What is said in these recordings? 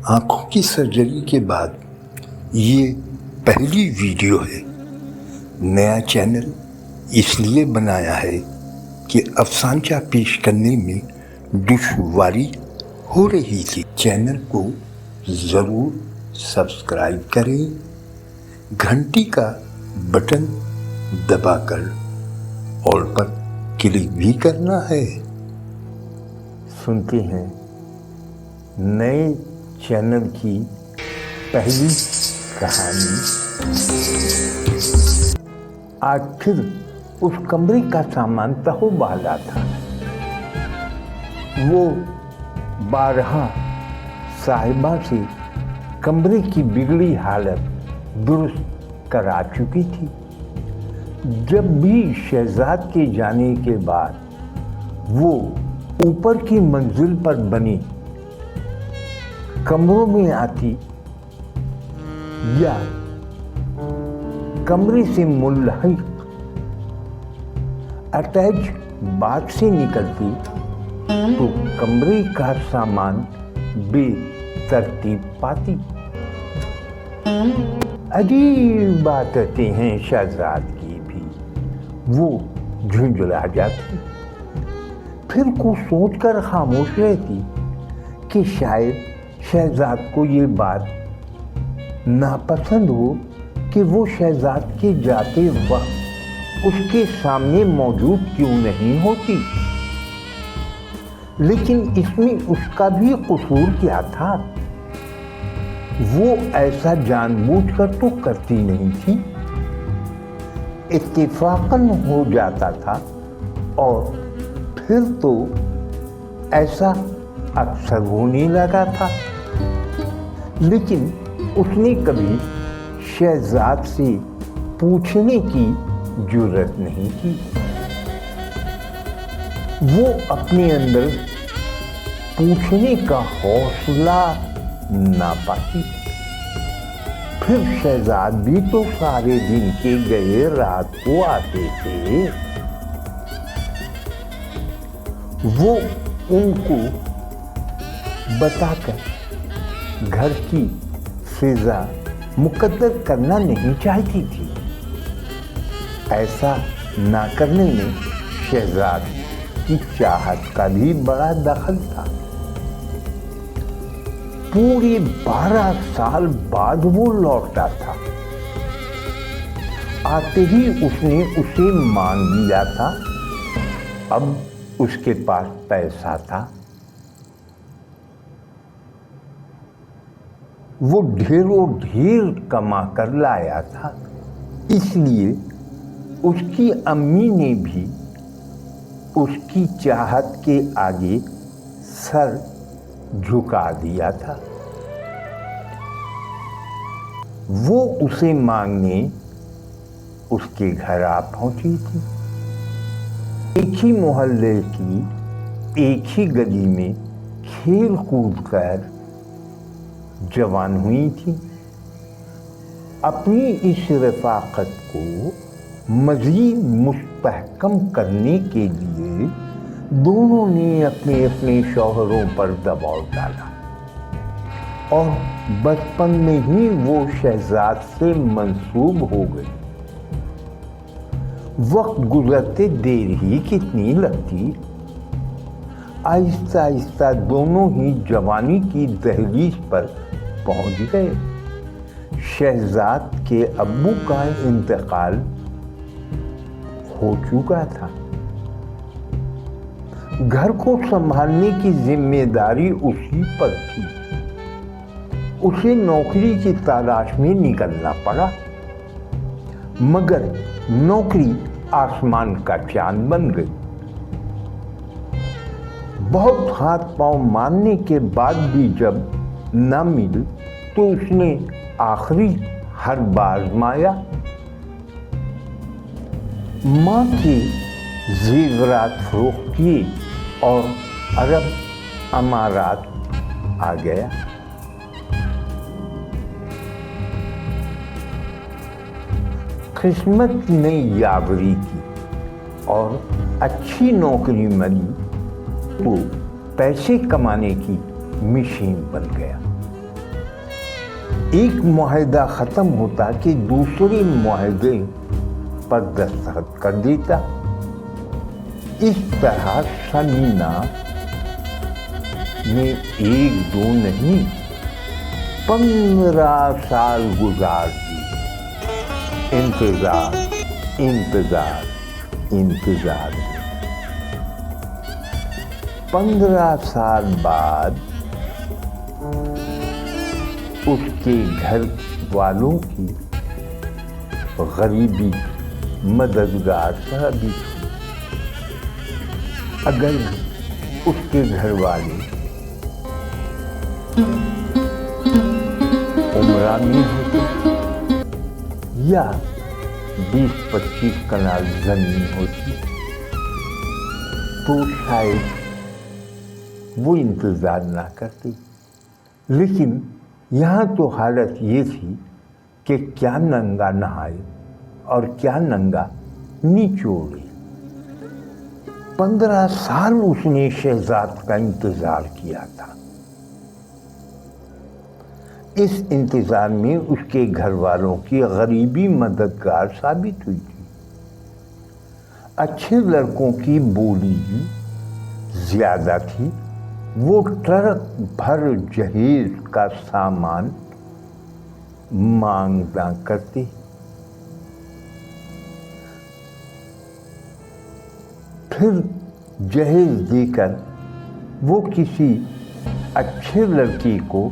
آنکھوں کی سرجری کے بعد یہ پہلی ویڈیو ہے۔ نیا چینل اس لیے بنایا ہے کہ افسانچہ پیش کرنے میں دشواری ہو رہی تھی۔ چینل کو ضرور سبسکرائب کریں، گھنٹی کا بٹن دبا کر آل پر کلک بھی کرنا ہے۔ سنتے ہیں نئے چینل کی پہلی کہانی۔ آخر اس کمرے کا سامان تہو بالا تھا۔ وہ بارہا صاحبہ سے کمرے کی بگڑی حالت درست کرا چکی تھی۔ جب بھی شہزاد کے جانے کے بعد وہ اوپر کی منزل پر بنی کمروں میں آتی یا کمرے سے ملحق اٹیچ باتھ سے نکلتی تو کمرے کا سامان بے ترتیب پاتی۔ عجیب عادتیں ہیں شہزاد کی بھی، وہ جھنجھلا جاتی، پھر کچھ سوچ کر خاموش رہتی کہ شاید شہزاد کو یہ بات ناپسند ہو کہ وہ شہزاد کے جاتے وقت اس کے سامنے موجود کیوں نہیں ہوتی۔ لیکن اس میں اس کا بھی قصور کیا تھا؟ وہ ایسا جان بوجھ کر تو کرتی نہیں تھی، اتفاقاً ہو جاتا تھا، اور پھر تو ایسا اکثر ہونے لگا تھا۔ لیکن اس نے کبھی شہزاد سے پوچھنے کی جرات نہیں کی۔ وہ اپنے اندر پوچھنے کا حوصلہ نہ پاتی۔ پھر شہزاد بھی تو سارے دن کے گئے رات کو آتے تھے۔ وہ ان کو بتا کر گھر کی فضا مقدر کرنا نہیں چاہتی تھی۔ ایسا نہ کرنے میں شہزاد کی چاہت کا بھی بڑا دخل تھا۔ پورے 12 سال بعد وہ لوٹا تھا۔ آتے ہی اس نے اسے مانگ لیا تھا۔ اب اس کے پاس پیسہ تھا۔ وہ ڈھیروں ڈھیر کما کر لایا تھا، اس لیے اس کی امی نے بھی اس کی چاہت کے آگے سر جھکا دیا تھا۔ وہ اسے مانگنے اس کے گھر آ پہنچی تھی۔ ایک ہی محلے کی ایک ہی گلی میں کھیل کود کر جوان ہوئی تھی۔ اپنی اس رفاقت کو مزید مستحکم کرنے کے لیے دونوں نے اپنے اپنے شوہروں پر دباؤ ڈالا، اور بچپن میں ہی وہ شہزاد سے منسوب ہو گئی۔ وقت گزرتے دیر ہی کتنی لگتی، آہستہ آہستہ دونوں ہی جوانی کی دہلیز پر پہنچ گئے۔ شہزاد کے ابو کا انتقال ہو چکا تھا۔ گھر کو سنبھالنے کی ذمہ داری اسی پر تھی۔ اسے نوکری کی تلاش میں نکلنا پڑا، مگر نوکری آسمان کا چاند بن گئی۔ بہت ہاتھ پاؤں مارنے کے بعد بھی جب نہ ملی تو اس نے آخری حربہ آزمایا۔ ماں کے زیورات فروخت کیے اور عرب امارات آ گیا۔ قسمت نے یاوری کی اور اچھی نوکری ملی تو پیسے کمانے کی مشین بن گیا۔ ایک معاہدہ ختم ہوتا کہ دوسرے معاہدے پر دستخط کر دیتا. اس طرح سمینا نے 1-2 نہیں 15 سال گزار دی. انتظار انتظار انتظار. 15 سال بعد اس کے گھر والوں کی غریبی مددگار ثابت ہوئی. اگر اس کے گھر والے عمرہ میں ہوتے یا 20-25 کنال زمین ہوتی تو شاید وہ انتظار نہ کرتے. لیکن یہاں تو حالت یہ تھی کہ کیا ننگا نہائے اور کیا ننگا نچوڑے. 15 سال اس نے شہزاد کا انتظار کیا تھا. اس انتظار میں اس کے گھر والوں کی غریبی مددگار ثابت ہوئی تھی. اچھے لڑکوں کی بولی زیادہ تھی. وہ ٹرک بھر جہیز کا سامان مانگنا کرتے. پھر جہیز دے کر وہ کسی اچھے لڑکی کو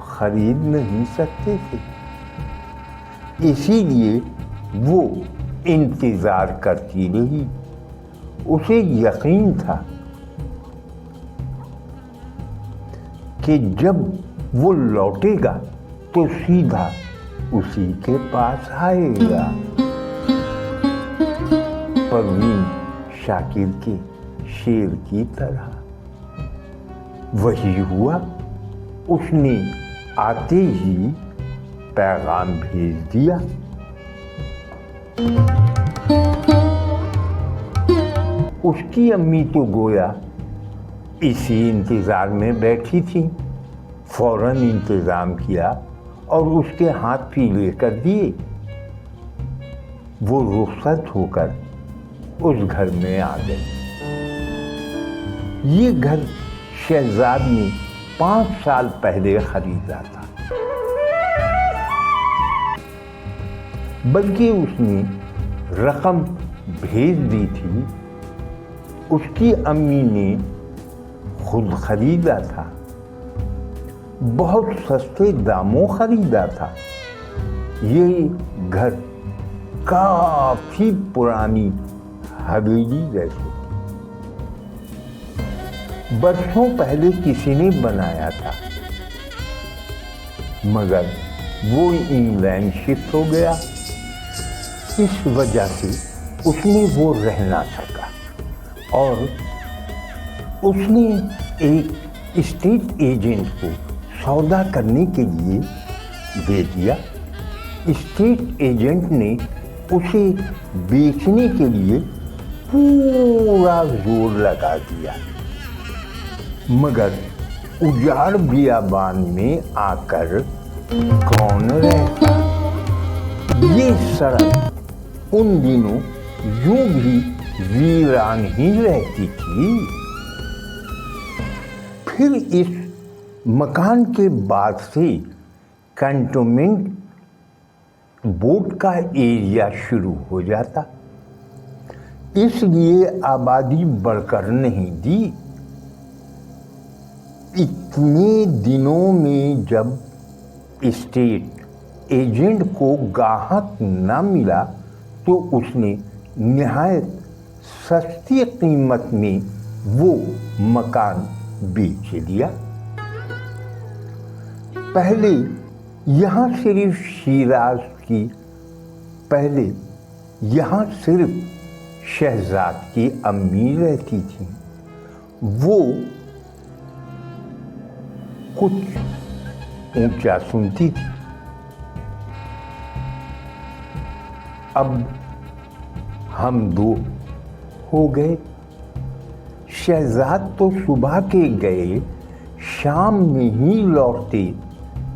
خرید نہیں سکتے تھے. اسی لیے وہ انتظار کرتی رہی. اسے یقین تھا کہ جب وہ لوٹے گا تو سیدھا اسی کے پاس آئے گا. پروین شاکر کے شیر کی طرح وہی ہوا. اس نے آتے ہی پیغام بھیج دیا. اس کی امی تو گویا اسی انتظار میں بیٹھی تھی. فوراً انتظام کیا اور اس کے ہاتھ پیلے کر دیے. وہ رخصت ہو کر اس گھر میں آ گئی. یہ گھر شہزاد نے 5 سال پہلے خریدا تھا. بلکہ اس نے رقم بھیج دی تھی. اس کی امی نے خود خریدا تھا. بہت سستے داموں خریدا تھا. یہ گھر کافی پرانی حویلی جیسی تھی. برسوں پہلے کسی نے بنایا تھا مگر وہ انگلینڈ شفٹ ہو گیا. اس وجہ سے اس نے وہ رہ نہ سکا اور اس نے ایک اسٹیٹ ایجنٹ کو سودا کرنے کے لیے دے دیا. اسٹیٹ ایجنٹ نے اسے بیچنے کے لیے پورا زور لگا دیا. مگر اجاڑ بیابان میں آ کر کون رہتا. یہ سڑک ان دنوں یوں بھی ویران ہی رہتی تھی. پھر اس مکان کے بعد سے کنٹونمنٹ بورڈ کا ایریا شروع ہو جاتا. اس لیے آبادی بڑھ کر نہیں دی. اتنے دنوں میں جب اسٹیٹ ایجنٹ کو گاہک نہ ملا تو اس نے نہایت سستی قیمت میں وہ مکان بیچ دیا. پہلے یہاں صرف شیراز کی پہلے یہاں صرف شہزاد کی امی رہتی تھی. وہ کچھ اونچا سنتی تھی. اب ہم 2 ہو گئے. شہزاد تو صبح کے گئے شام میں ہی لوٹتے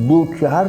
2-4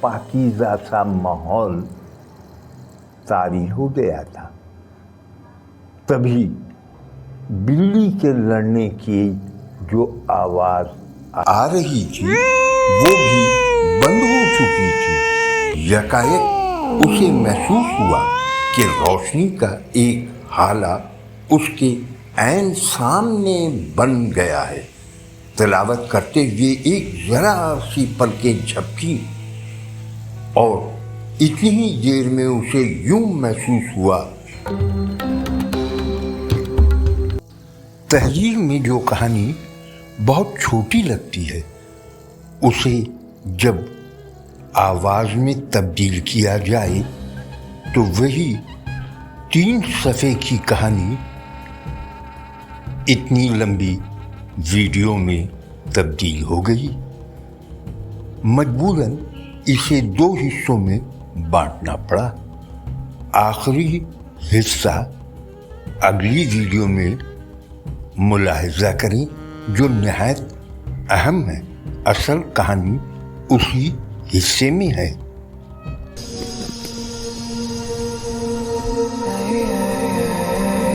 پاکیزہ سا ماحول طاری ہو گیا تھا۔ تبھی بلی کے لڑنے کی جو آواز آ رہی تھی وہ بھی بند ہو چکی تھی۔ یکایک اسے محسوس ہوا کہ روشنی کا ایک ہالہ اس کے عین سامنے بن گیا ہے۔ تلاوت کرتے ہوئے ایک ذرا سی پلکیں جھپکی اور اتنی ہی دیر میں اسے یوں محسوس ہوا، تحریر میں جو کہانی بہت چھوٹی لگتی ہے اسے جب آواز میں تبدیل کیا جائے تو وہی 3 صفحے کی کہانی اتنی لمبی ویڈیو میں تبدیل ہو گئی۔ مجبوراً اسے 2 حصوں میں بانٹنا پڑا۔ آخری حصہ اگلی ویڈیو میں ملاحظہ کریں جو نہایت اہم ہے۔ اصل کہانی اسی حصے میں ہے۔